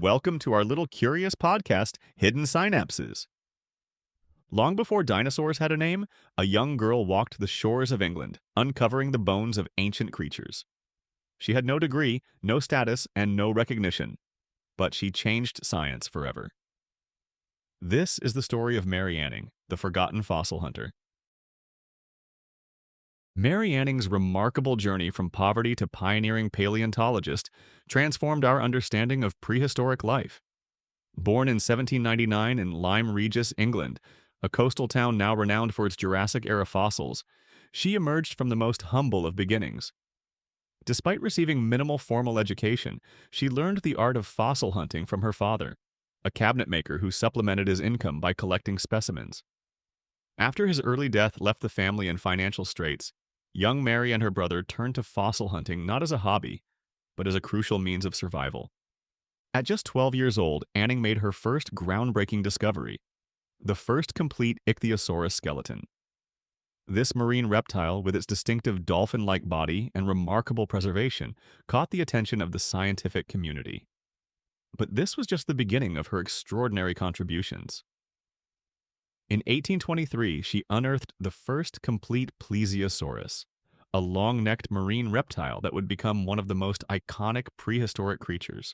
Welcome to our little curious podcast, Hidden Synapses. Long before dinosaurs had a name, a young girl walked the shores of England, uncovering the bones of ancient creatures. She had no degree, no status, and no recognition, but she changed science forever. This is the story of Mary Anning, the forgotten fossil hunter. Mary Anning's remarkable journey from poverty to pioneering paleontologist transformed our understanding of prehistoric life. Born in 1799 in Lyme Regis, England, a coastal town now renowned for its Jurassic-era fossils, she emerged from the most humble of beginnings. Despite receiving minimal formal education, she learned the art of fossil hunting from her father, a cabinet maker who supplemented his income by collecting specimens. After his early death left the family in financial straits, young Mary and her brother turned to fossil hunting not as a hobby, but as a crucial means of survival. At just 12 years old, Anning made her first groundbreaking discovery, the first complete ichthyosaurus skeleton. This marine reptile, with its distinctive dolphin-like body and remarkable preservation, caught the attention of the scientific community. But this was just the beginning of her extraordinary contributions. In 1823, she unearthed the first complete plesiosaurus, a long-necked marine reptile that would become one of the most iconic prehistoric creatures.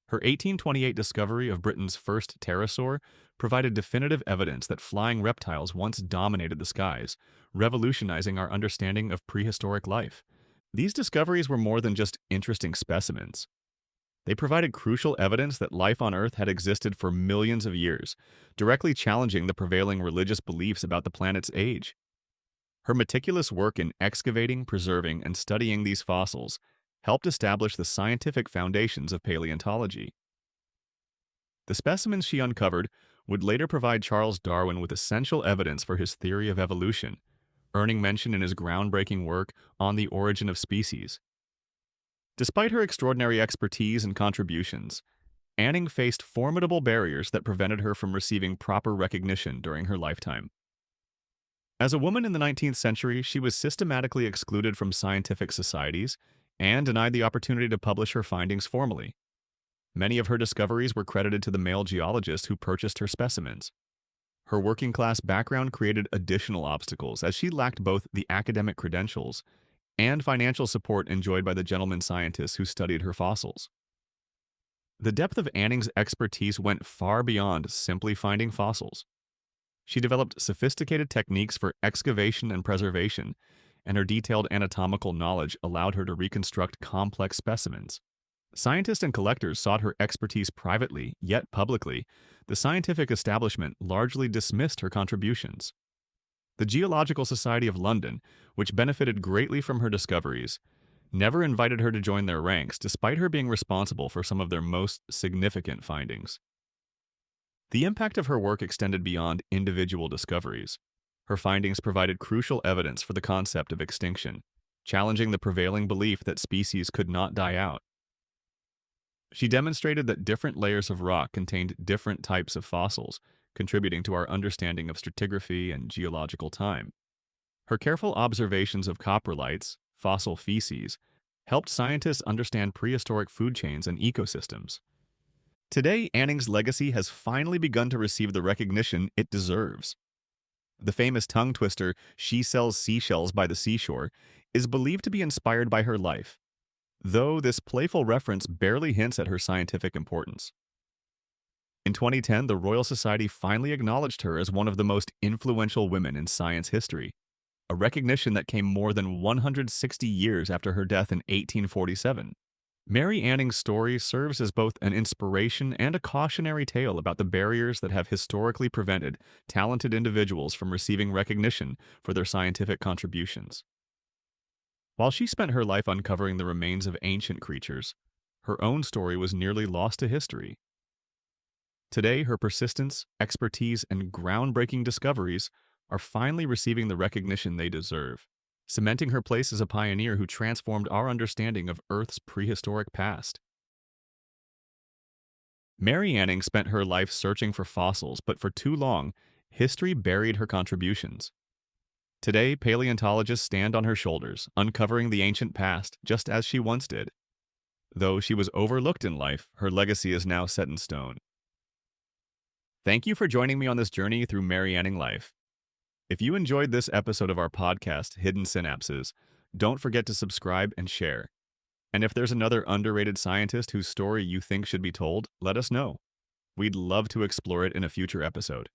Her 1828 discovery of Britain's first pterosaur provided definitive evidence that flying reptiles once dominated the skies, revolutionizing our understanding of prehistoric life. These discoveries were more than just interesting specimens. They provided crucial evidence that life on Earth had existed for millions of years, directly challenging the prevailing religious beliefs about the planet's age. Her meticulous work in excavating, preserving, and studying these fossils helped establish the scientific foundations of paleontology. The specimens she uncovered would later provide Charles Darwin with essential evidence for his theory of evolution, earning mention in his groundbreaking work On the Origin of Species. Despite her extraordinary expertise and contributions, Anning faced formidable barriers that prevented her from receiving proper recognition during her lifetime. As a woman in the 19th century, she was systematically excluded from scientific societies and denied the opportunity to publish her findings formally. Many of her discoveries were credited to the male geologist who purchased her specimens. Her working-class background created additional obstacles, as she lacked both the academic credentials and financial support enjoyed by the gentleman scientists who studied her fossils. The depth of Anning's expertise went far beyond simply finding fossils. She developed sophisticated techniques for excavation and preservation, and her detailed anatomical knowledge allowed her to reconstruct complex specimens. Scientists and collectors sought her expertise privately, yet publicly. The scientific establishment largely dismissed her contributions. The Geological Society of London, which benefited greatly from her discoveries, never invited her to join their ranks, despite her being responsible for some of their most significant findings. The impact of her work extended beyond individual discoveries. Her findings provided crucial evidence for the concept of extinction, challenging the prevailing belief that species could not die out. She demonstrated that different layers of rock contained different types of fossils, contributing to our understanding of stratigraphy and geological time. Her careful observations of coprolites, fossil feces, helped scientists understand prehistoric food chains and ecosystems. Today, Anning's legacy has finally begun to receive the recognition it deserves. The famous tongue twister, "She sells seashells by the seashore," is believed to be inspired by her life, though this playful reference barely hints at her scientific importance. In 2010, the Royal Society finally acknowledged her as one of the most influential women in science history, a recognition that came more than 160 years after her death in 1847. Mary Anning's story serves as both an inspiration and a cautionary tale about the barriers that have historically prevented talented individuals from receiving recognition for their scientific contributions. While she spent her life uncovering the remains of ancient creatures, her own story was nearly lost to history. Today, her persistence, expertise, and groundbreaking discoveries are finally receiving the recognition they deserve, cementing her place as a pioneer who transformed our understanding of Earth's prehistoric past. Mary Anning spent her life searching for fossils, but for too long, history buried her contributions. Today, paleontologists stand on her shoulders, uncovering the ancient past just as she once did. Though she was overlooked in life, her legacy is now set in stone. Thank you for joining me on this journey through Marianning life. If you enjoyed this episode of our podcast, Hidden Synapses, don't forget to subscribe and share. And if there's another underrated scientist whose story you think should be told, let us know. We'd love to explore it in a future episode.